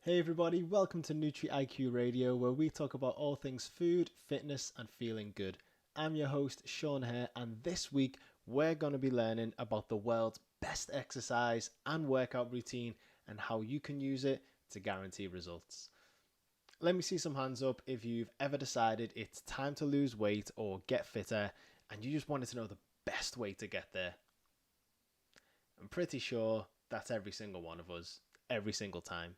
Hey everybody, welcome to Nutri-iQ Radio, where we talk about all things food, fitness, and feeling good. I'm your host, Sean Hare, and this week we're going to be learning about the world's best exercise and workout routine and how you can use it to guarantee results. Let me see some hands up if you've ever decided it's time to lose weight or get fitter and you just wanted to know the best way to get there. I'm pretty sure that's every single one of us, every single time,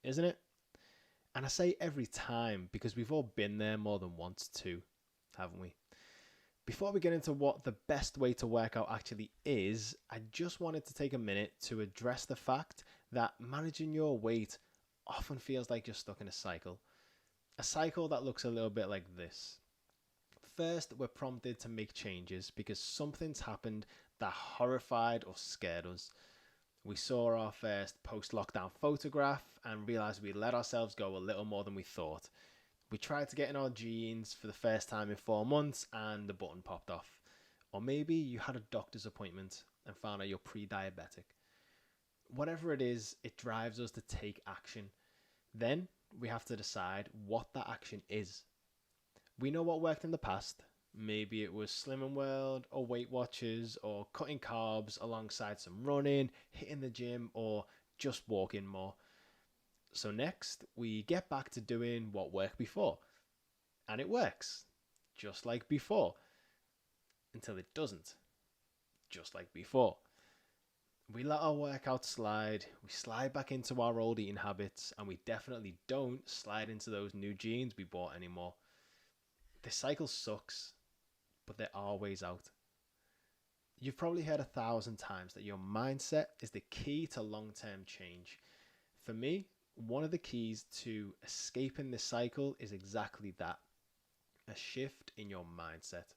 isn't it? And I say every time because we've all been there more than once too, haven't we? Before we get into what the best way to work out actually is, I just wanted to take a minute to address the fact that managing your weight often feels like you're stuck in a cycle. A cycle that looks a little bit like this. First, we're prompted to make changes because something's happened that horrified or scared us. We saw our first post-lockdown photograph and realized we let ourselves go a little more than we thought. We tried to get in our jeans for the first time in 4 months and the button popped off. Or maybe you had a doctor's appointment and found out you're pre-diabetic. Whatever it is, it drives us to take action. Then we have to decide what that action is. We know what worked in the past. Maybe it was Slimming World or Weight Watchers or cutting carbs alongside some running, hitting the gym, or just walking more. So next, we get back to doing what worked before. And it works, just like before, until it doesn't, just like before. We let our workout slide, we slide back into our old eating habits, and we definitely don't slide into those new jeans we bought anymore. This cycle sucks, but there are ways out. You've probably heard 1,000 times that your mindset is the key to long-term change. For me, one of the keys to escaping this cycle is exactly that, a shift in your mindset.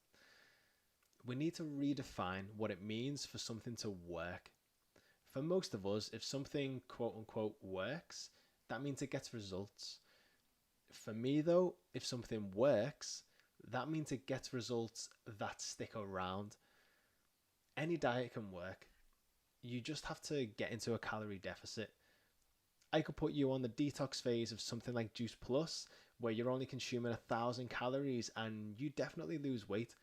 We need to redefine what it means for something to work. For most of us, if something quote unquote works, that means it gets results. For me though, if something works, that means it gets results that stick around. Any diet can work. You just have to get into a calorie deficit. I could put you on the detox phase of something like Juice Plus, where you're only consuming 1,000 calories and you definitely lose weight.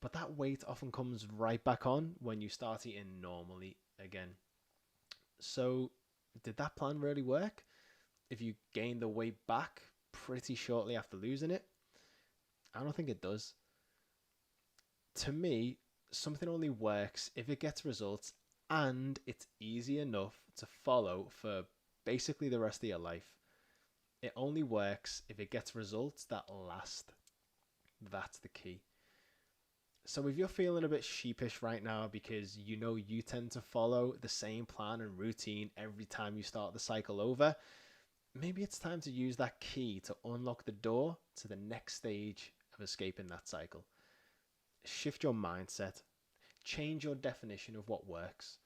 But that weight often comes right back on when you start eating normally again. So, did that plan really work? If you gain the weight back pretty shortly after losing it? I don't think it does. To me, something only works if it gets results and it's easy enough to follow for basically the rest of your life. It only works if it gets results that last. That's the key. So if you're feeling a bit sheepish right now because you know you tend to follow the same plan and routine every time you start the cycle over, maybe it's time to use that key to unlock the door to the next stage of escaping that cycle. Shift your mindset. Change your definition of what works.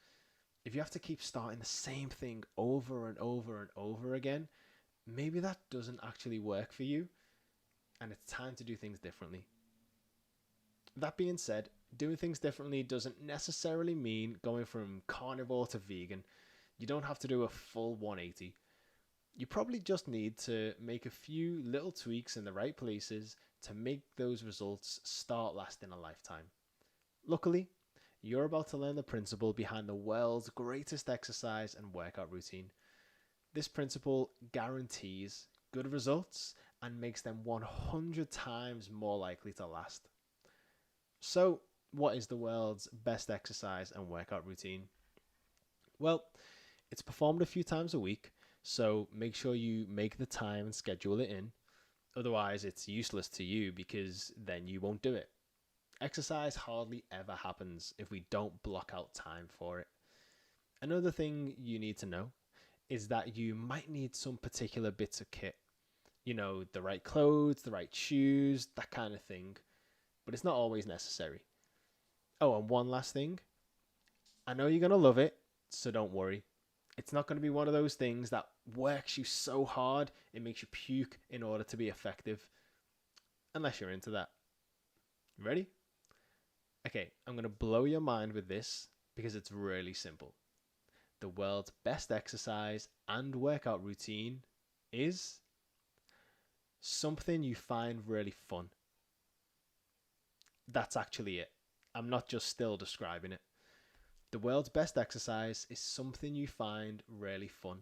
If you have to keep starting the same thing over and over and over again, maybe that doesn't actually work for you and it's time to do things differently. That being said, doing things differently doesn't necessarily mean going from carnivore to vegan. You don't have to do a full 180. You probably just need to make a few little tweaks in the right places to make those results start lasting a lifetime. Luckily, you're about to learn the principle behind the world's greatest exercise and workout routine. This principle guarantees good results and makes them 100 times more likely to last. So, what is the world's best exercise and workout routine? Well, it's performed a few times a week, so make sure you make the time and schedule it in. Otherwise, it's useless to you because then you won't do it. Exercise hardly ever happens if we don't block out time for it. Another thing you need to know is that you might need some particular bits of kit. You know, the right clothes, the right shoes, that kind of thing. But it's not always necessary. Oh, and one last thing. I know you're going to love it, so don't worry. It's not going to be one of those things that works you so hard it makes you puke in order to be effective. Unless you're into that. Ready? Okay, I'm going to blow your mind with this because it's really simple. The world's best exercise and workout routine is something you find really fun. That's actually it. I'm not just still describing it. The world's best exercise is something you find really fun.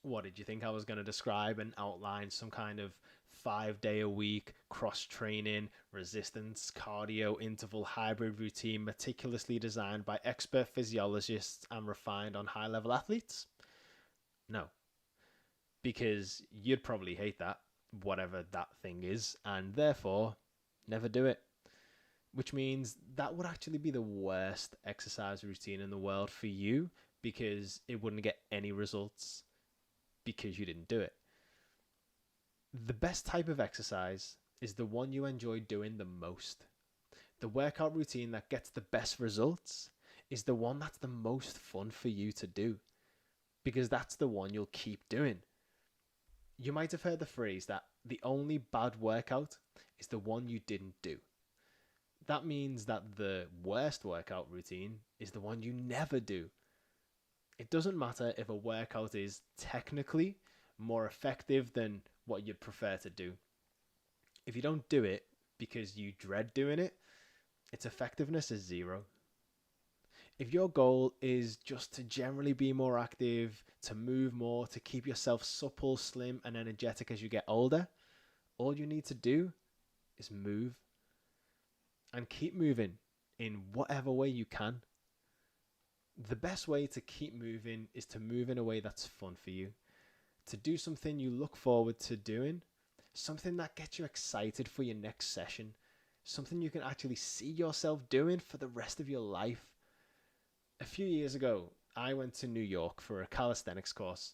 What did you think I was going to describe and outline? Some kind of 5 day a week cross training, resistance, cardio, interval hybrid routine meticulously designed by expert physiologists and refined on high level athletes? No, because you'd probably hate that, whatever that thing is, and therefore never do it. Which means that would actually be the worst exercise routine in the world for you because it wouldn't get any results because you didn't do it. The best type of exercise is the one you enjoy doing the most. The workout routine that gets the best results is the one that's the most fun for you to do because that's the one you'll keep doing. You might have heard the phrase that the only bad workout is the one you didn't do. That means that the worst workout routine is the one you never do. It doesn't matter if a workout is technically more effective than what you'd prefer to do. If you don't do it because you dread doing it, its effectiveness is zero. If your goal is just to generally be more active, to move more, to keep yourself supple, slim, and energetic as you get older, all you need to do is move. And keep moving in whatever way you can. The best way to keep moving is to move in a way that's fun for you. To do something you look forward to doing, something that gets you excited for your next session, something you can actually see yourself doing for the rest of your life. A few years ago, I went to New York for a calisthenics course.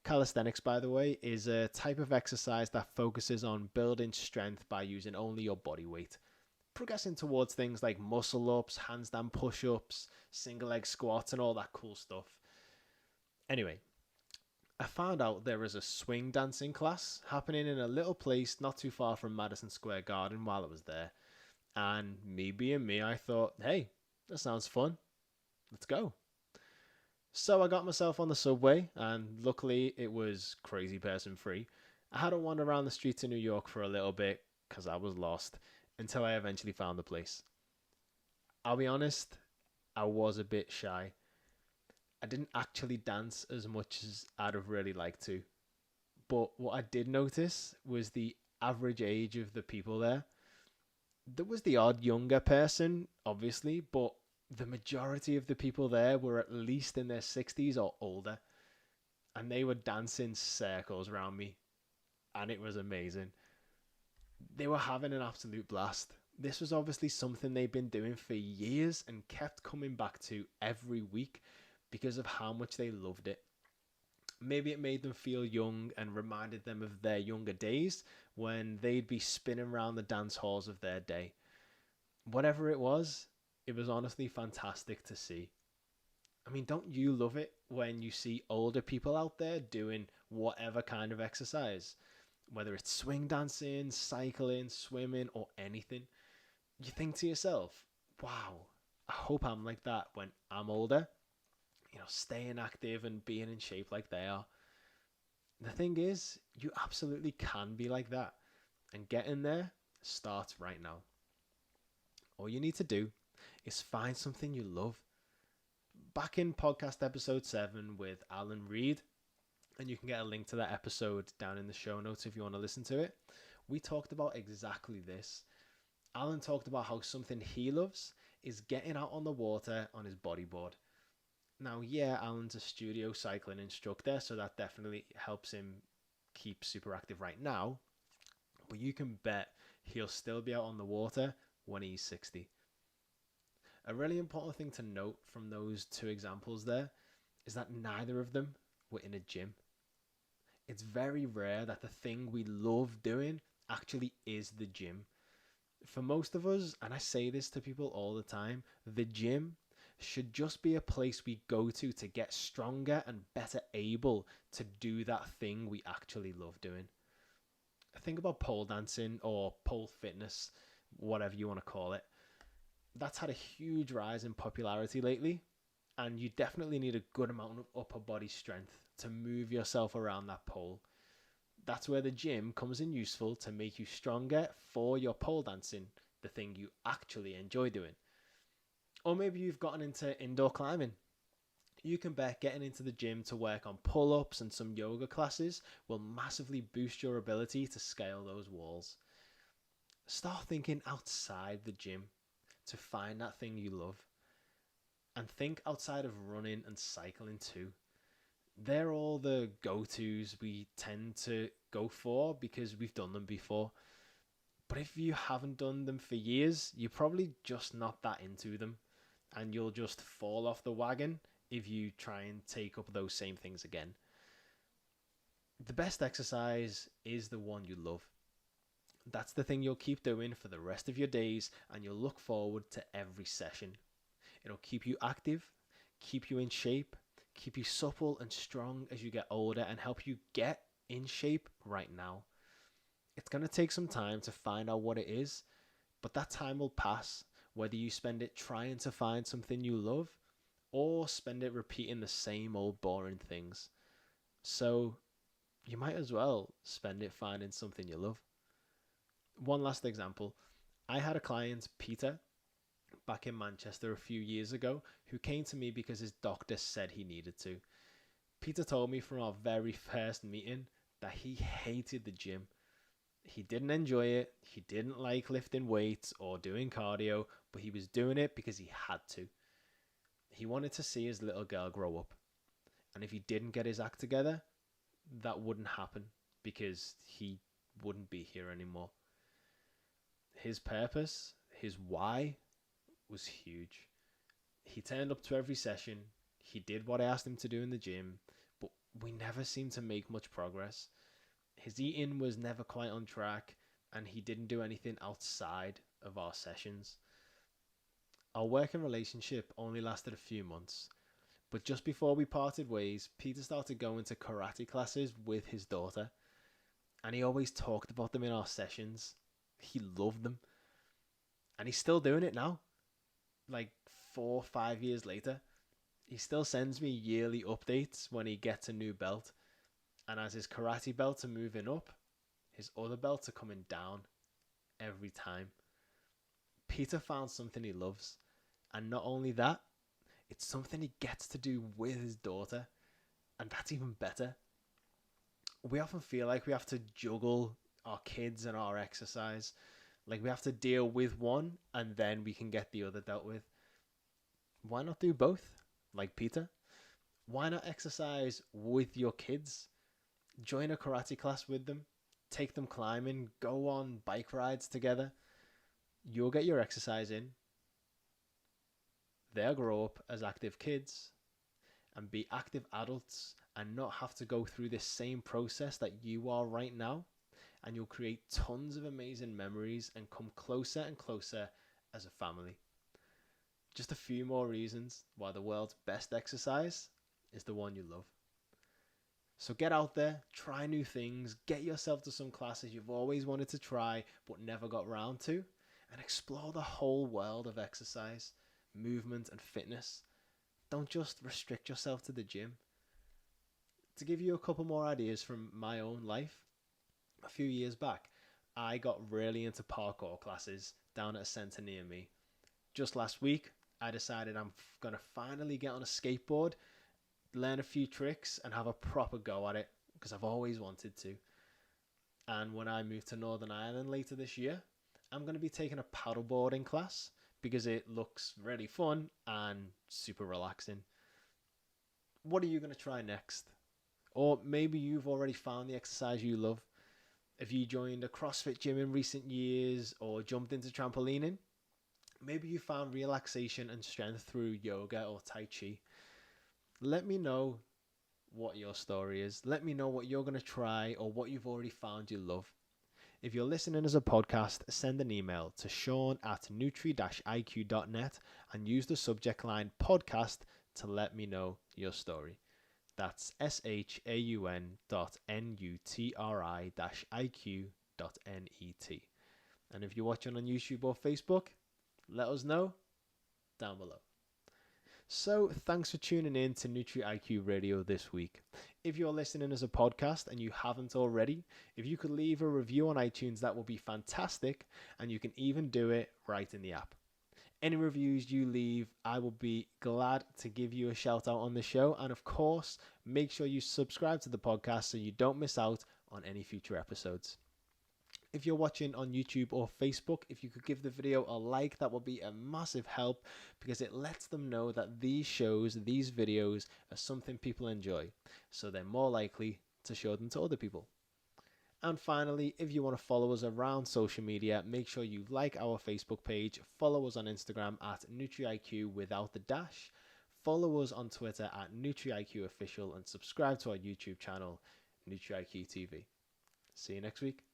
Calisthenics, by the way, is a type of exercise that focuses on building strength by using only your body weight, progressing towards things like muscle ups, handstand push-ups, single leg squats, and all that cool stuff. Anyway, I found out there was a swing dancing class happening in a little place not too far from Madison Square Garden while I was there. And me being me, I thought, hey, that sounds fun. Let's go. So I got myself on the subway, and luckily it was crazy person free. I had to wander around the streets of New York for a little bit because I was lost, until I eventually found the place. I'll be honest, I was a bit shy. I didn't actually dance as much as I'd have really liked to. But what I did notice was the average age of the people there. There was the odd younger person, obviously, but the majority of the people there were at least in their 60s or older. And they were dancing circles around me. And it was amazing. They were having an absolute blast. This was obviously something they'd been doing for years and kept coming back to every week because of how much they loved it. Maybe it made them feel young and reminded them of their younger days when they'd be spinning around the dance halls of their day. Whatever it was honestly fantastic to see. I mean, don't you love it when you see older people out there doing whatever kind of exercise? Whether it's swing dancing, cycling, swimming, or anything. You think to yourself, wow, I hope I'm like that when I'm older. Staying active and being in shape like they are. The thing is, you absolutely can be like that. And getting there starts right now. All you need to do is find something you love. Back in podcast episode 7 with Alan Reed, and you can get a link to that episode down in the show notes if you want to listen to it, we talked about exactly this. Alan talked about how something he loves is getting out on the water on his bodyboard. Now, yeah, Alan's a studio cycling instructor, so that definitely helps him keep super active right now. But you can bet he'll still be out on the water when he's 60. A really important thing to note from those two examples there is that neither of them were in a gym. It's very rare that the thing we love doing actually is the gym. For most of us, and I say this to people all the time, the gym should just be a place we go to get stronger and better able to do that thing we actually love doing. Think about pole dancing or pole fitness, whatever you want to call it. That's had a huge rise in popularity lately, And you definitely need a good amount of upper body strength to move yourself around that pole. That's where the gym comes in useful to make you stronger for your pole dancing, the thing you actually enjoy doing. Or maybe you've gotten into indoor climbing. You can bet getting into the gym to work on pull-ups and some yoga classes will massively boost your ability to scale those walls. Start thinking outside the gym to find that thing you love. And think outside of running and cycling too. They're all the go-tos we tend to go for because we've done them before. But if you haven't done them for years, you're probably just not that into them. And you'll just fall off the wagon if you try and take up those same things again. The best exercise is the one you love. That's the thing you'll keep doing for the rest of your days, and you'll look forward to every session. It'll keep you active, keep you in shape, keep you supple and strong as you get older, and help you get in shape right now. It's going to take some time to find out what it is, but that time will pass, whether you spend it trying to find something you love or spend it repeating the same old boring things. So you might as well spend it finding something you love. One last example. I had a client, Peter, back in Manchester a few years ago, who came to me because his doctor said he needed to. Peter told me from our very first meeting that he hated the gym. He didn't enjoy it, he didn't like lifting weights or doing cardio, but he was doing it because he had to. He wanted to see his little girl grow up. And if he didn't get his act together, that wouldn't happen because he wouldn't be here anymore. His purpose, his why, was huge. He turned up to every session, he did what I asked him to do in the gym, but we never seemed to make much progress. His eating was never quite on track, and he didn't do anything outside of our sessions. Our working relationship only lasted a few months, but just before we parted ways, Peter started going to karate classes with his daughter, and he always talked about them in our sessions. He loved them, and he's still doing it now, like 4 or 5 years later. He still sends me yearly updates when he gets a new belt. And as his karate belts are moving up, his other belts are coming down every time. Peter found something he loves. And not only that, it's something he gets to do with his daughter. And that's even better. We often feel like we have to juggle our kids and our exercise. Like we have to deal with one and then we can get the other dealt with. Why not do both? Like Peter? Why not exercise with your kids? Join a karate class with them, take them climbing, go on bike rides together. You'll get your exercise in. They'll grow up as active kids and be active adults and not have to go through this same process that you are right now. And you'll create tons of amazing memories and come closer and closer as a family. Just a few more reasons why the world's best exercise is the one you love. So get out there, try new things, get yourself to some classes you've always wanted to try but never got round to, and explore the whole world of exercise, movement and fitness. Don't just restrict yourself to the gym. To give you a couple more ideas from my own life, a few years back, I got really into parkour classes down at a centre near me. Just last week, I decided I'm going to finally get on a skateboard, learn a few tricks and have a proper go at it because I've always wanted to. And when I move to Northern Ireland later this year, I'm going to be taking a paddleboarding class because it looks really fun and super relaxing. What are you going to try next? Or maybe you've already found the exercise you love. Have you joined a CrossFit gym in recent years or jumped into trampolining? Maybe you found relaxation and strength through yoga or Tai Chi. Let me know what your story is. Let me know what you're going to try or what you've already found you love. If you're listening as a podcast, send an email to Sean@nutri-iq.net and use the subject line podcast to let me know your story. That's SHAUN.NUTRI-IQ.net. And if you're watching on YouTube or Facebook, let us know down below. So, thanks for tuning in to Nutri-iQ Radio this week. If you're listening as a podcast and you haven't already, if you could leave a review on iTunes, that would be fantastic, and you can even do it right in the app. Any reviews you leave, I will be glad to give you a shout out on the show. And of course, make sure you subscribe to the podcast so you don't miss out on any future episodes. If you're watching on YouTube or Facebook, if you could give the video a like, that would be a massive help because it lets them know that these shows, these videos are something people enjoy. So they're more likely to show them to other people. And finally, if you want to follow us around social media, make sure you like our Facebook page, follow us on Instagram at Nutri-iQ without the dash, follow us on Twitter at Nutri-iQ official, and subscribe to our YouTube channel, Nutri-iQ TV. See you next week.